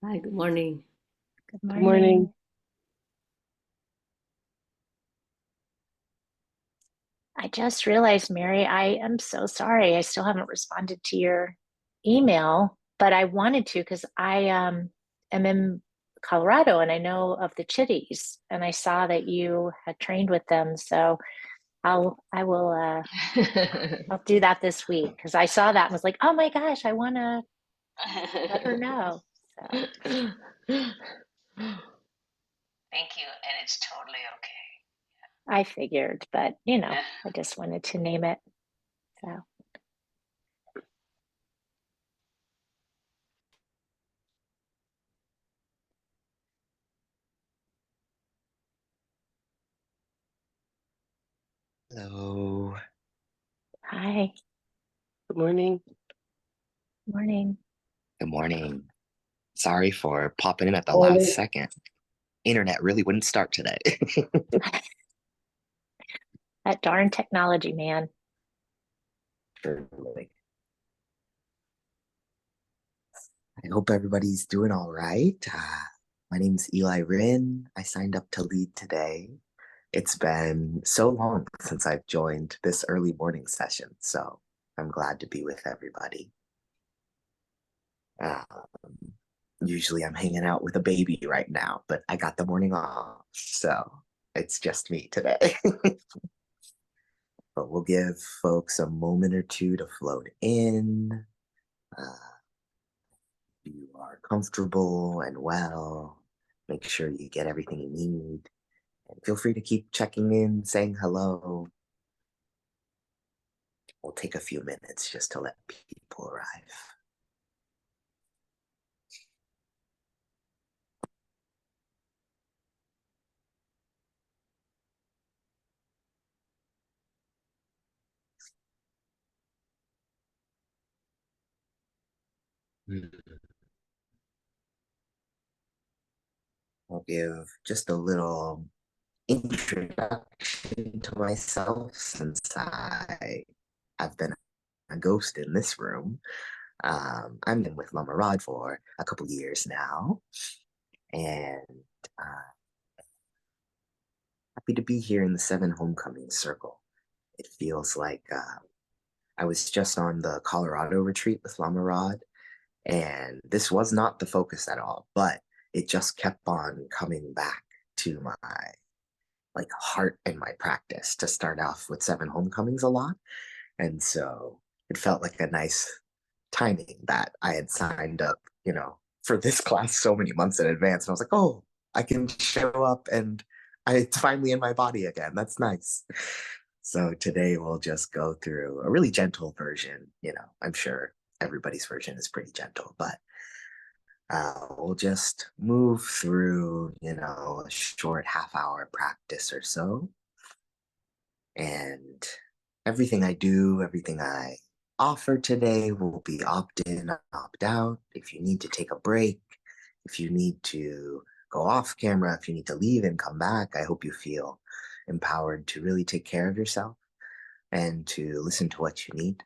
Hi, good morning. Good Good morning. morning. I just realized, Mary, I am so sorry. I still haven't responded to your email, but I wanted to because I am in Colorado and I know of the Chitties and I saw that you had trained with them. So I'll do that this week because I saw that and was like, oh my gosh, I want to let her know. So Thank you, and it's totally okay. I figured, but I just wanted to name it. So Hello. hi, Good morning. morning. Good morning. Sorry for popping in at the last Morning. second. Internet really wouldn't start today. That darn technology, man. Truly. I hope everybody's doing all right. My name's Eli Rin. I signed up to lead today. It's been so long since I've joined this early morning session, so I'm glad to be with everybody. Um, Usually I'm hanging out with a baby right now, but I got the morning off, so it's just me today. But we'll give folks a moment or two to float in. Uh, you are comfortable and well. Make sure you get everything you need. And feel free to keep checking in, saying hello. We'll take a few minutes just to let people arrive. I'll give just a little introduction to myself since I've been a ghost in this room. I've been with Lama Rod for a couple years now, and uh, happy to be here in the Seven Homecoming Circle. It feels like I was just on the Colorado retreat with Lama Rod, and this was not the focus at all, but it just kept on coming back to my heart and my practice to start off with Seven Homecomings a lot. And so it felt like a nice timing that I had signed up, for this class so many months in advance. And I was like, oh, I can show up and it's finally in my body again. That's nice. So today we'll just go through a really gentle version. I'm sure everybody's version is pretty gentle, but we'll just move through, a short half-hour practice or so. And everything I do, everything I offer today will be opt in, opt out. If you need to take a break, if you need to go off camera, if you need to leave and come back, I hope you feel empowered to really take care of yourself and to listen to what you need.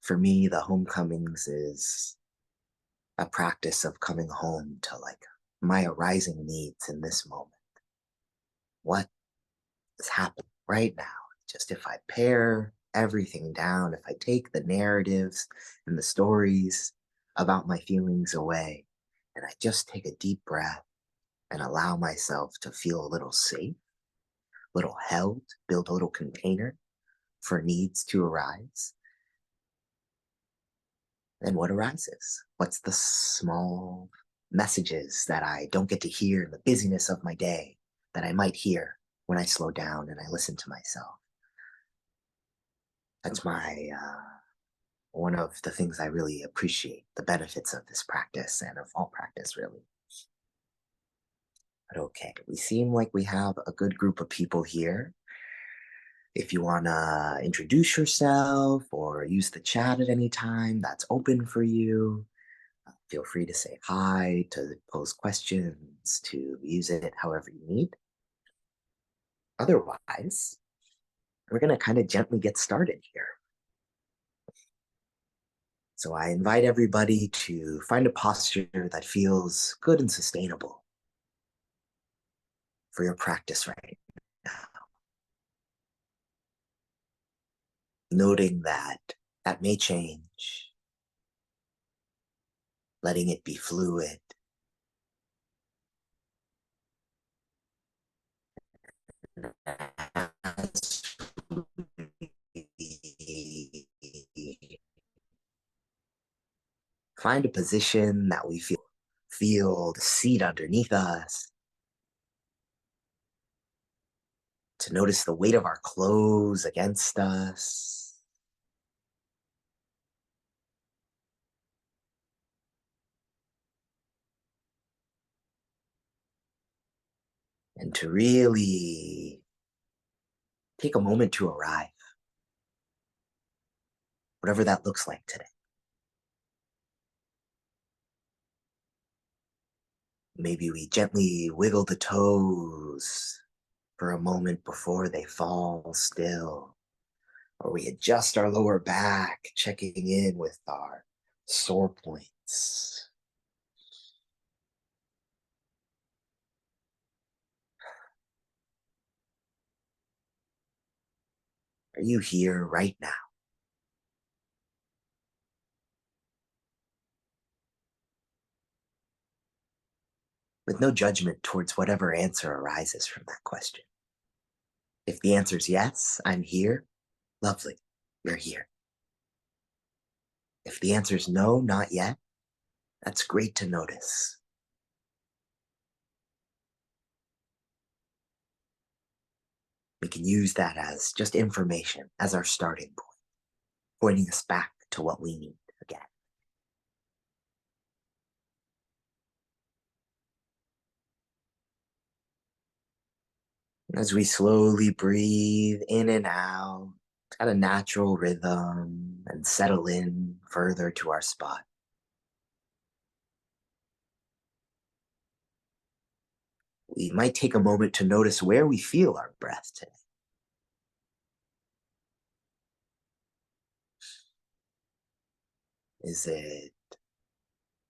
For me, the homecomings is a practice of coming home to my arising needs in this moment. What is happening right now? Just if I pare everything down, if I take the narratives and the stories about my feelings away, and I just take a deep breath and allow myself to feel a little safe, a little held, build a little container for needs to arise, then what arises? What's the small messages that I don't get to hear in the busyness of my day that I might hear when I slow down and I listen to myself? That's my one of the things I really appreciate, the benefits of this practice and of all practice, really. But okay, we seem like we have a good group of people here. If you want to introduce yourself or use the chat at any time, that's open for you. Feel free to say hi, to pose questions, to use it however you need. Otherwise, we're going to kind of gently get started here. So I invite everybody to find a posture that feels good and sustainable for your practice right now. Noting that that may change, letting it be fluid. As we find a position that we feel the seat underneath us, to notice the weight of our clothes against us, and to really take a moment to arrive, whatever that looks like today. Maybe we gently wiggle the toes for a moment before they fall still, or we adjust our lower back, checking in with our sore points. Are you here right now? With no judgment towards whatever answer arises from that question. If the answer is yes, I'm here, lovely, you're here. If the answer is no, not yet, that's great to notice. We can use that as just information, as our starting point, pointing us back to what we need again. As we slowly breathe in and out at a natural rhythm and settle in further to our spot. We might take a moment to notice where we feel our breath today. Is it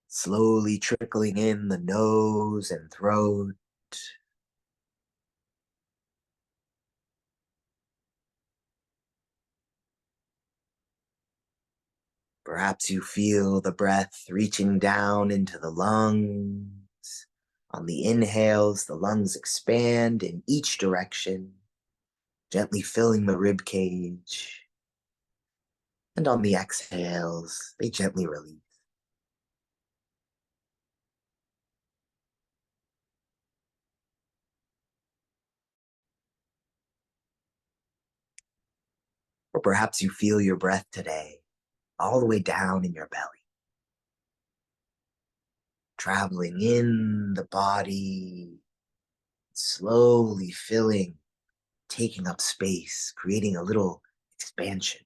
slowly trickling in the nose and throat? Perhaps you feel the breath reaching down into the lungs. On the inhales, the lungs expand in each direction, gently filling the rib cage. And on the exhales, they gently release. Or perhaps you feel your breath today all the way down in your belly, traveling in the body, slowly filling, taking up space, creating a little expansion.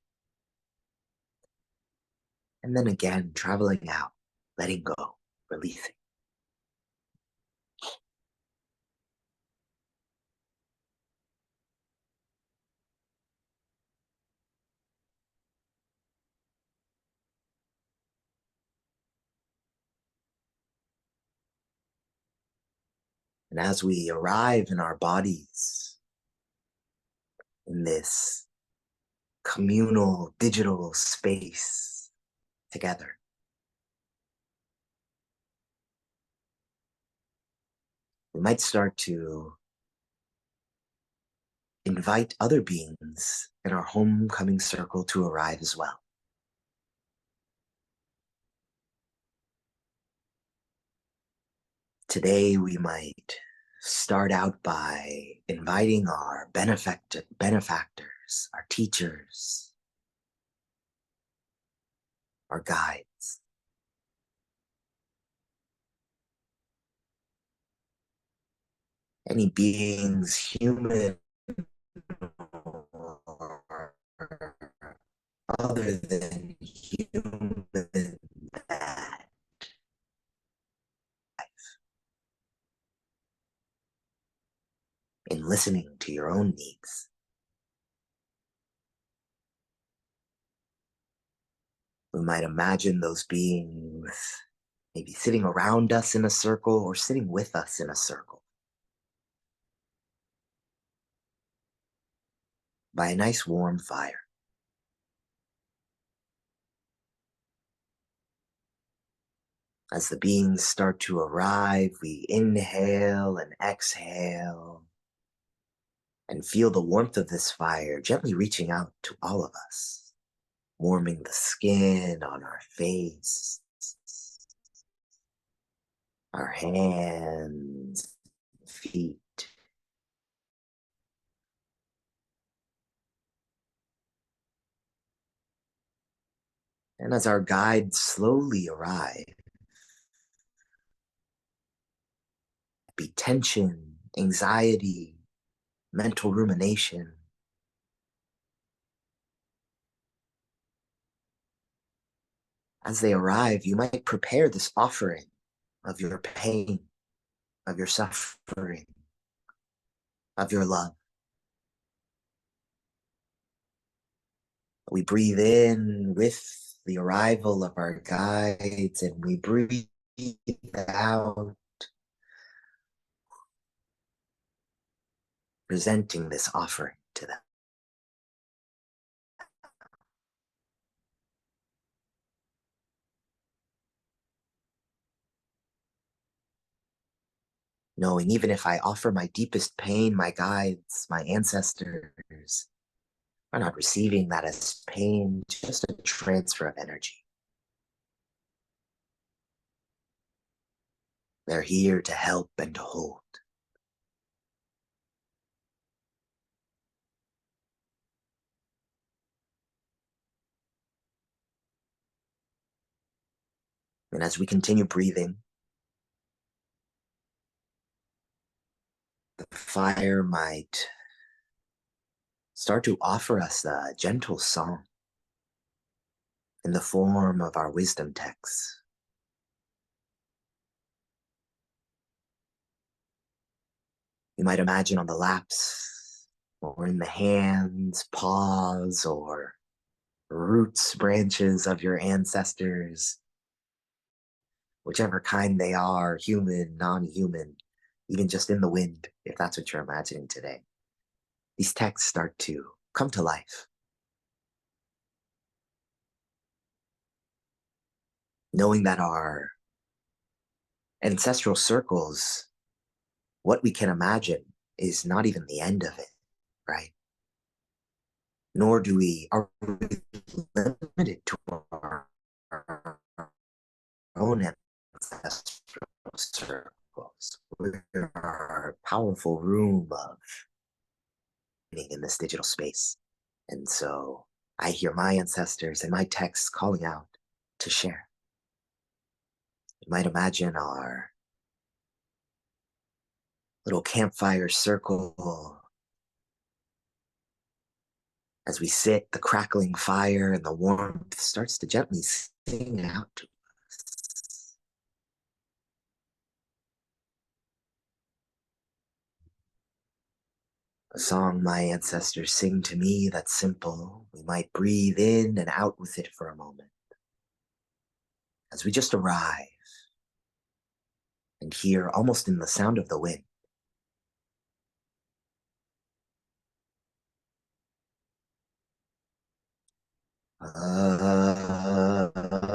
And then again, traveling out, letting go, releasing. And as we arrive in our bodies, in this communal digital space together, we might start to invite other beings in our homecoming circle to arrive as well. Today, we might start out by inviting our benefactors, our teachers, our guides. Any beings, human or other than human, that in listening to your own needs. We might imagine those beings maybe sitting around us in a circle or sitting with us in a circle by a nice warm fire. As the beings start to arrive, we inhale and exhale and feel the warmth of this fire gently reaching out to all of us, warming the skin on our face, our hands, feet. And as our guides slowly arrive, be tension, anxiety, mental rumination. As they arrive, you might prepare this offering of your pain, of your suffering, of your love. We breathe in with the arrival of our guides, and we breathe out, presenting this offering to them. Knowing even if I offer my deepest pain, my guides, my ancestors are not receiving that as pain, just a transfer of energy. They're here to help and to hold. And as we continue breathing, the fire might start to offer us a gentle song in the form of our wisdom texts. You might imagine on the laps or in the hands, paws, or roots, branches of your ancestors, whichever kind they are, human, non-human, even just in the wind, if that's what you're imagining today. These texts start to come to life, knowing that our ancestral circles, what we can imagine is not even the end of it, right? Nor are we limited to our own ancestral circles. We're a powerful room of being in this digital space. And so I hear my ancestors and my texts calling out to share. You might imagine our little campfire circle as we sit, the crackling fire and the warmth starts to gently sing out to us. A song my ancestors sing to me that's simple. We might breathe in and out with it for a moment as we just arrive and hear almost in the sound of the wind.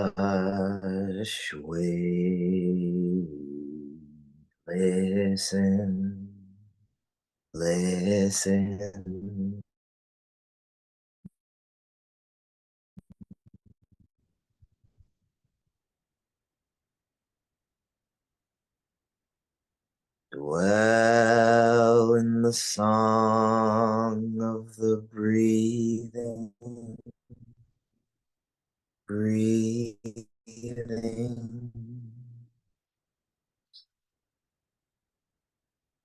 Hush, wait, listen, listen. Dwell in the song of the breathing, breathing.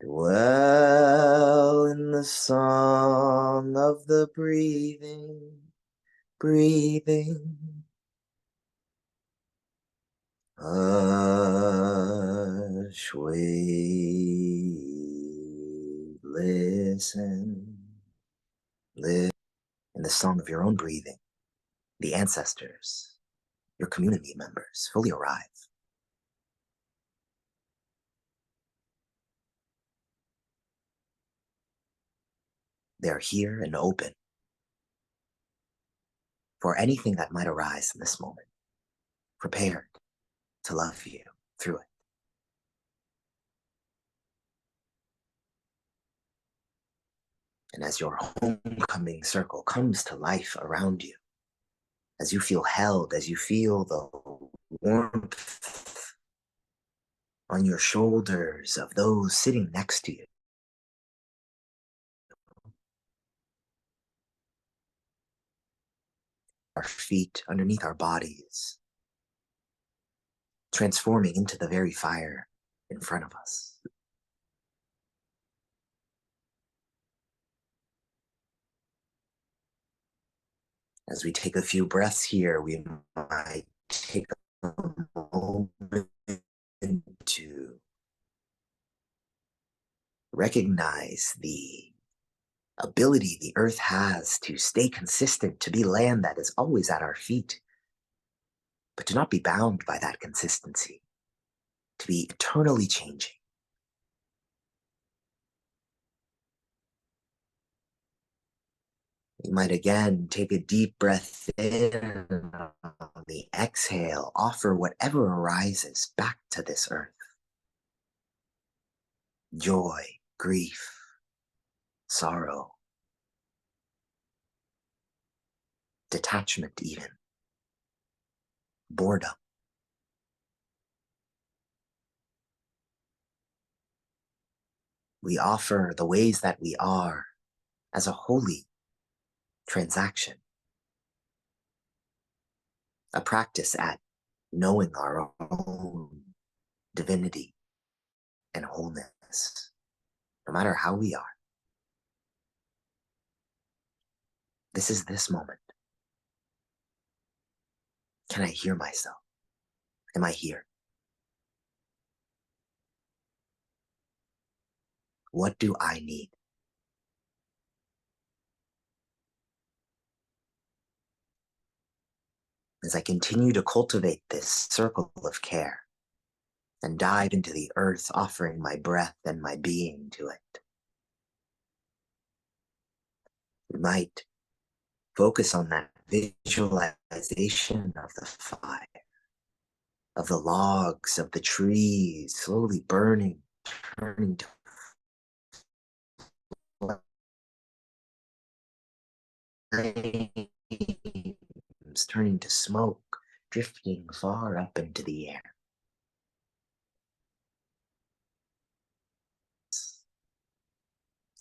Dwell in the song of the breathing, breathing. Hush, wait, listen, live in the song of your own breathing, the ancestors, your community members fully arrive. They are here and open for anything that might arise in this moment, prepared to love you through it. And as your homecoming circle comes to life around you, as you feel held, as you feel the warmth on your shoulders of those sitting next to you, our feet underneath our bodies, transforming into the very fire in front of us. As we take a few breaths here, we might take a moment to recognize the ability the earth has to stay consistent, to be land that is always at our feet, but to not be bound by that consistency, to be eternally changing. You might again take a deep breath in. On the exhale, offer whatever arises back to this earth. Joy, grief, sorrow, detachment even, boredom. We offer the ways that we are as a holy transaction, a practice at knowing our own divinity and wholeness, no matter how we are. This is this moment. Can I hear myself? Am I here? What do I need? As I continue to cultivate this circle of care and dive into the earth, offering my breath and my being to it, we might focus on that visualization of the fire, of the logs, of the trees slowly burning, turning to flames, turning to smoke, drifting far up into the air.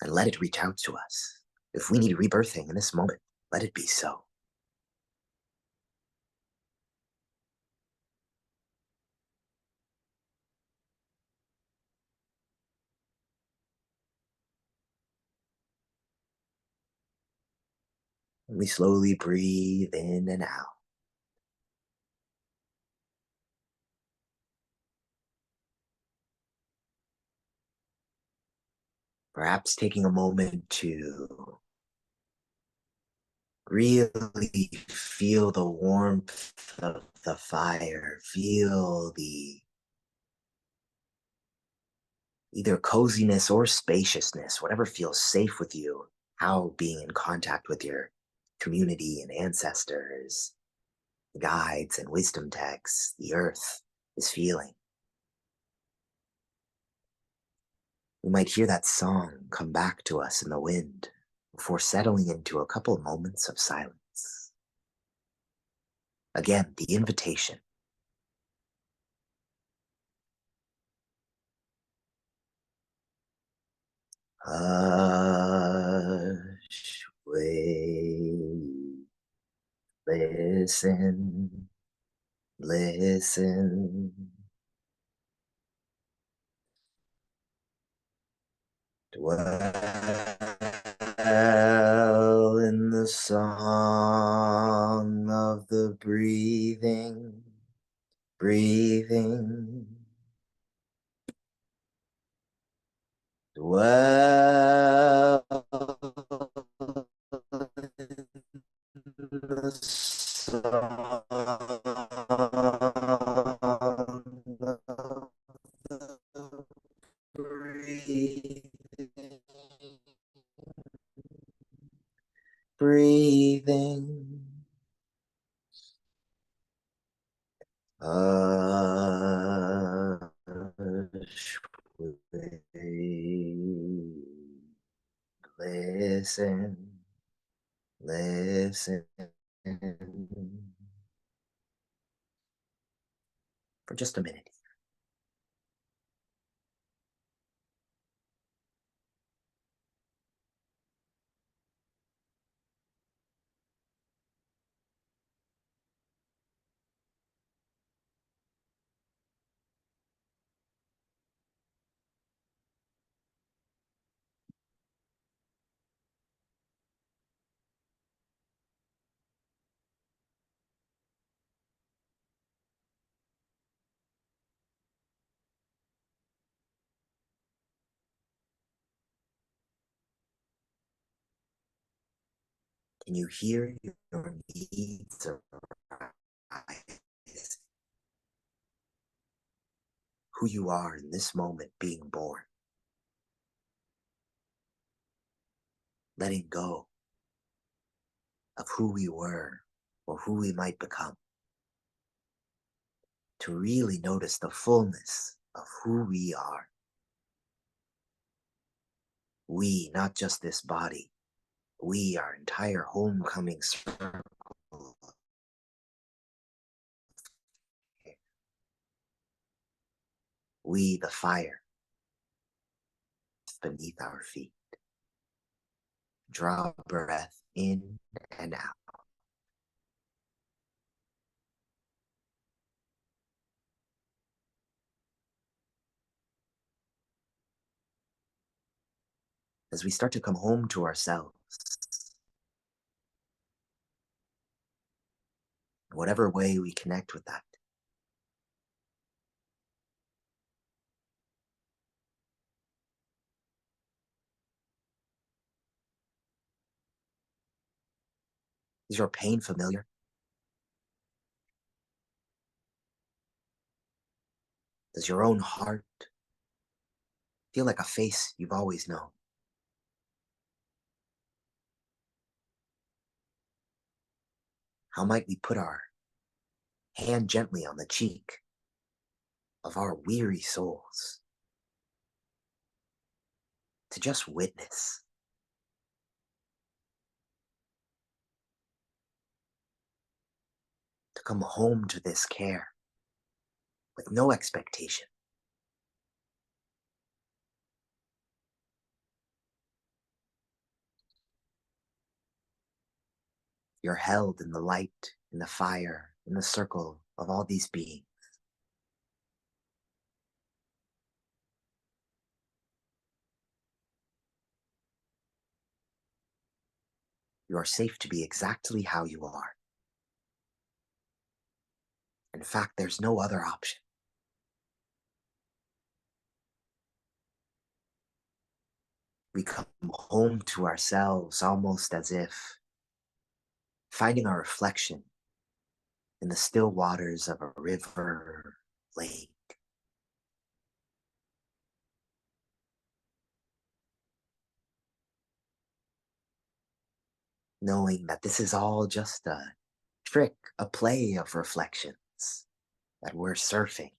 And let it reach out to us. If we need rebirthing in this moment, let it be so. And we slowly breathe in and out. Perhaps taking a moment to really feel the warmth of the fire, feel the either coziness or spaciousness, whatever feels safe with you, how being in contact with your community and ancestors, guides and wisdom texts, the earth is feeling. We might hear that song come back to us in the wind before settling into a couple of moments of silence. Again, the invitation. Hush, wait, listen, listen. Dwell in the song of the breathing, breathing. Dwell in the song breathing. Listen, listen for just a minute. Can you hear your needs arise? Who you are in this moment being born. Letting go of who we were or who we might become. To really notice the fullness of who we are. We, not just this body. We, our entire homecoming circle. We, the fire beneath our feet. Draw a breath in and out. As we start to come home to ourselves, whatever way we connect with that. Is your pain familiar? Does your own heart feel like a face you've always known? How might we put our hand gently on the cheek of our weary souls to just witness, to come home to this care with no expectation? You're held in the light, in the fire, in the circle of all these beings. You are safe to be exactly how you are. In fact, there's no other option. We come home to ourselves almost as if finding our reflection in the still waters of a river, lake. Knowing that this is all just a trick, a play of reflections, that we're surfing.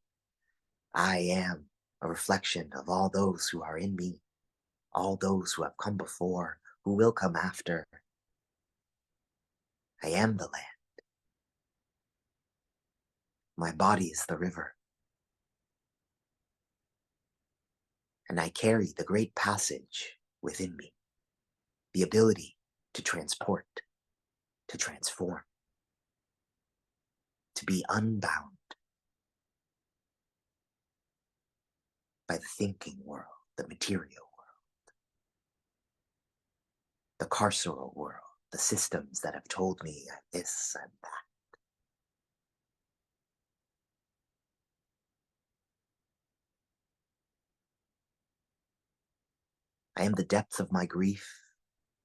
I am a reflection of all those who are in me, all those who have come before, who will come after. I am the land. My body is the river. And I carry the great passage within me, the ability to transport, to transform, to be unbound by the thinking world, the material world, the carceral world, the systems that have told me this and that. I am the depth of my grief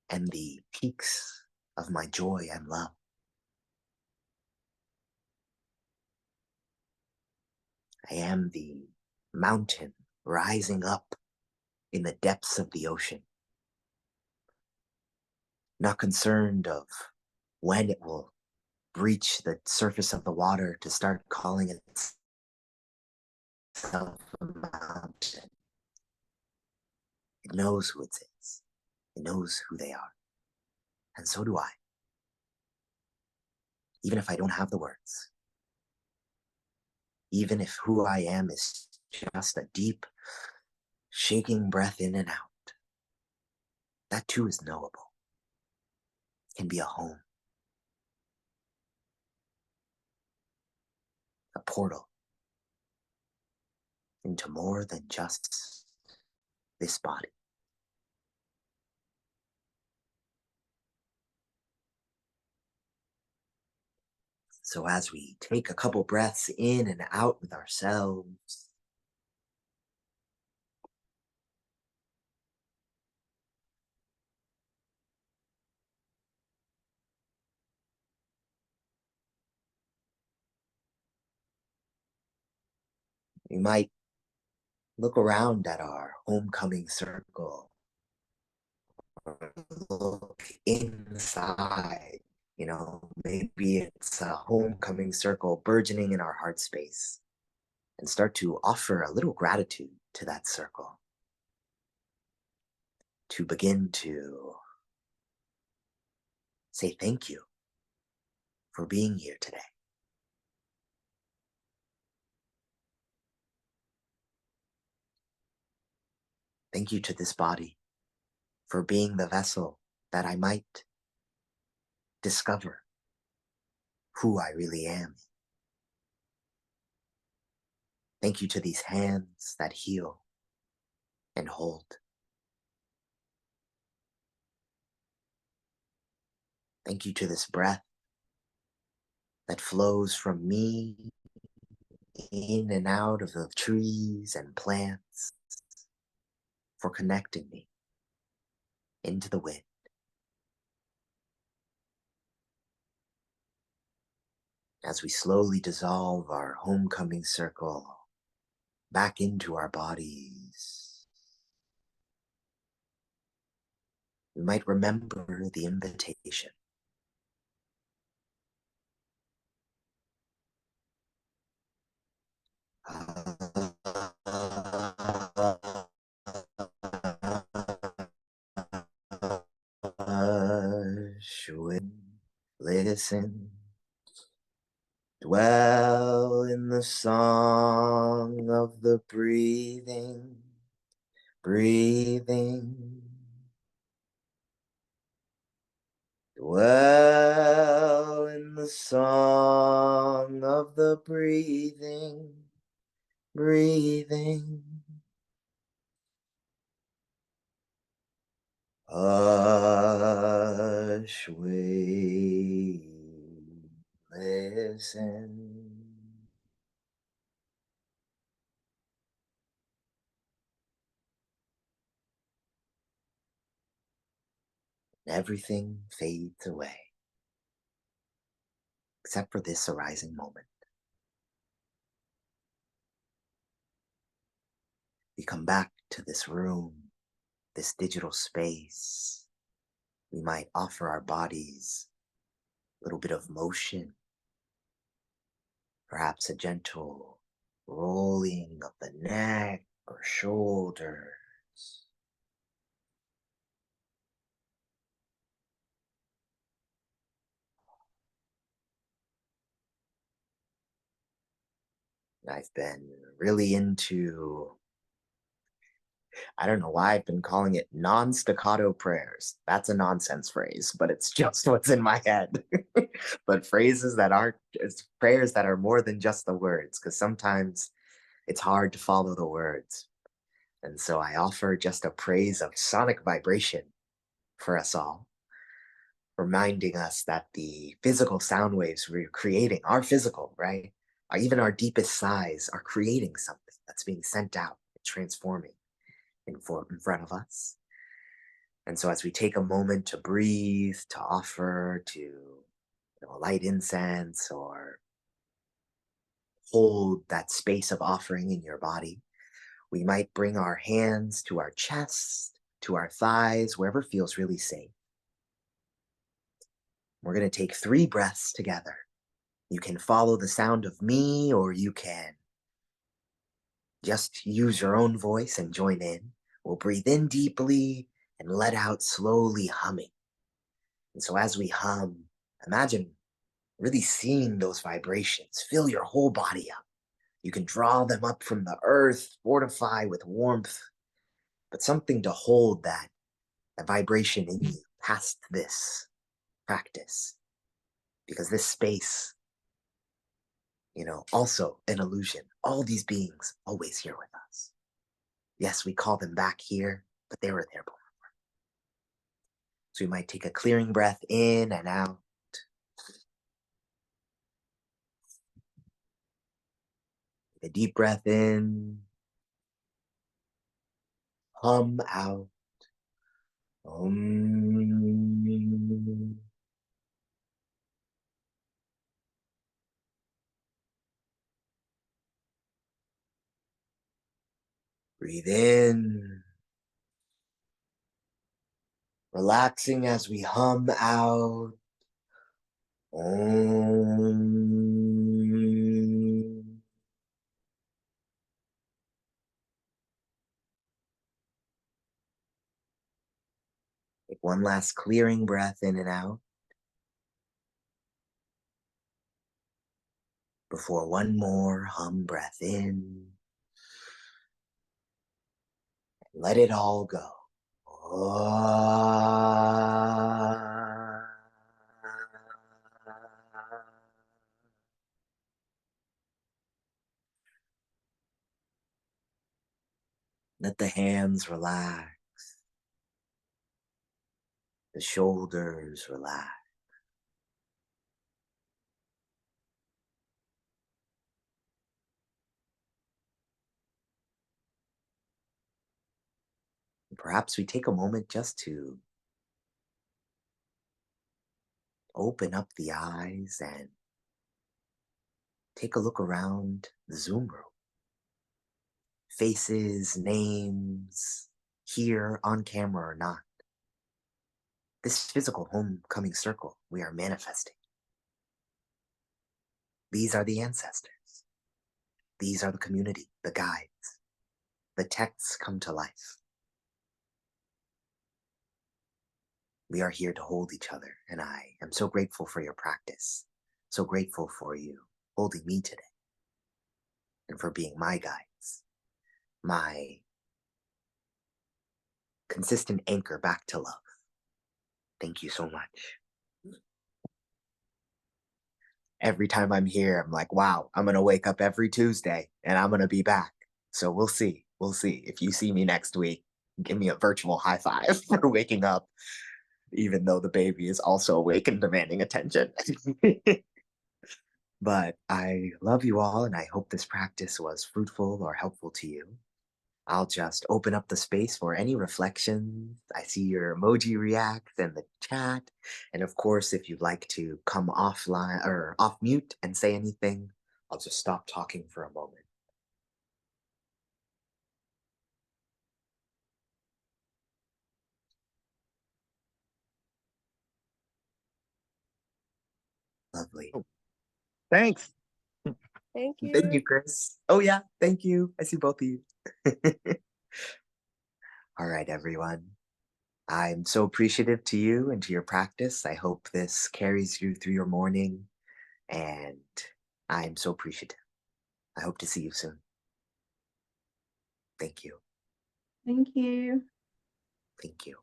and the peaks of my joy and love. I am the mountain rising up in the depths of the ocean, not concerned of when it will breach the surface of the water to start calling itself a mountain. It knows who it is. It knows who they are. And so do I. Even if I don't have the words. Even if who I am is just a deep, shaking breath in and out. That too is knowable. It can be a home. A portal into more than just this body. So as we take a couple breaths in and out with ourselves, we might look around at our homecoming circle, or look inside. Maybe it's a homecoming circle burgeoning in our heart space, and start to offer a little gratitude to that circle, to begin to say thank you for being here today. Thank you to this body for being the vessel that I might discover who I really am. Thank you to these hands that heal and hold. Thank you to this breath that flows from me in and out of the trees and plants, for connecting me into the wind. As we slowly dissolve our homecoming circle back into our bodies, we might remember the invitation. Hush, wind, listen, dwell in the song of the breathing, breathing. Dwell in the song of the breathing, breathing. Hush, wait, listen. Everything fades away, except for this arising moment. We come back to this room, this digital space. We might offer our bodies a little bit of motion, perhaps a gentle rolling of the neck or shoulders. I've been really into, I don't know why I've been calling it non-staccato prayers. That's a nonsense phrase, but it's just what's in my head. But phrases that aren't, it's prayers that are more than just the words, because sometimes it's hard to follow the words. And so I offer just a praise of sonic vibration for us all, reminding us that the physical sound waves we're creating are physical, right? Even our deepest sighs are creating something that's being sent out, transforming in front of us. And so as we take a moment to breathe, to offer, to light incense or hold that space of offering in your body, We might bring our hands to our chest, to our thighs, wherever feels really safe. We're going to take 3 breaths together. You can follow the sound of me, or you can just use your own voice and join in. We'll breathe in deeply and let out slowly, humming. And so as we hum, imagine really seeing those vibrations fill your whole body up. You can draw them up from the earth, fortify with warmth, but something to hold that vibration in you past this practice. Because this space, also an illusion. All these beings always here with us. Yes, we call them back here, but they were there before. So we might take a clearing breath in and out. Take a deep breath in. Hum out. Breathe in. Relaxing as we hum out. Take one last clearing breath in and out before one more hum breath in. Let it all go. Let the hands relax, the shoulders relax. Perhaps we take a moment just to open up the eyes and take a look around the Zoom room. Faces, names, here on camera or not. This physical homecoming circle we are manifesting. These are the ancestors. These are the community, the guides. The texts come to life. We are here to hold each other, and I am so grateful for your practice. So grateful for you holding me today and for being my guides, my consistent anchor back to love. Thank you so much. Every time I'm here, I'm like, wow, I'm going to wake up every Tuesday and I'm going to be back. So we'll see. We'll see. If you see me next week, give me a virtual high five for waking up, even though the baby is also awake and demanding attention. But I love you all, and I hope this practice was fruitful or helpful to you. I'll just open up the space for any reflections. I see your emoji reacts in the chat. And of course, if you'd like to come offline or off mute and say anything, I'll just stop talking for a moment. Lovely. Oh, thanks. Thank you. Thank you, Chris. Oh yeah, thank you. I see both of you. All right, everyone. I'm so appreciative to you and to your practice. I hope this carries you through your morning, and I'm so appreciative. I hope to see you soon. Thank you. Thank you. Thank you.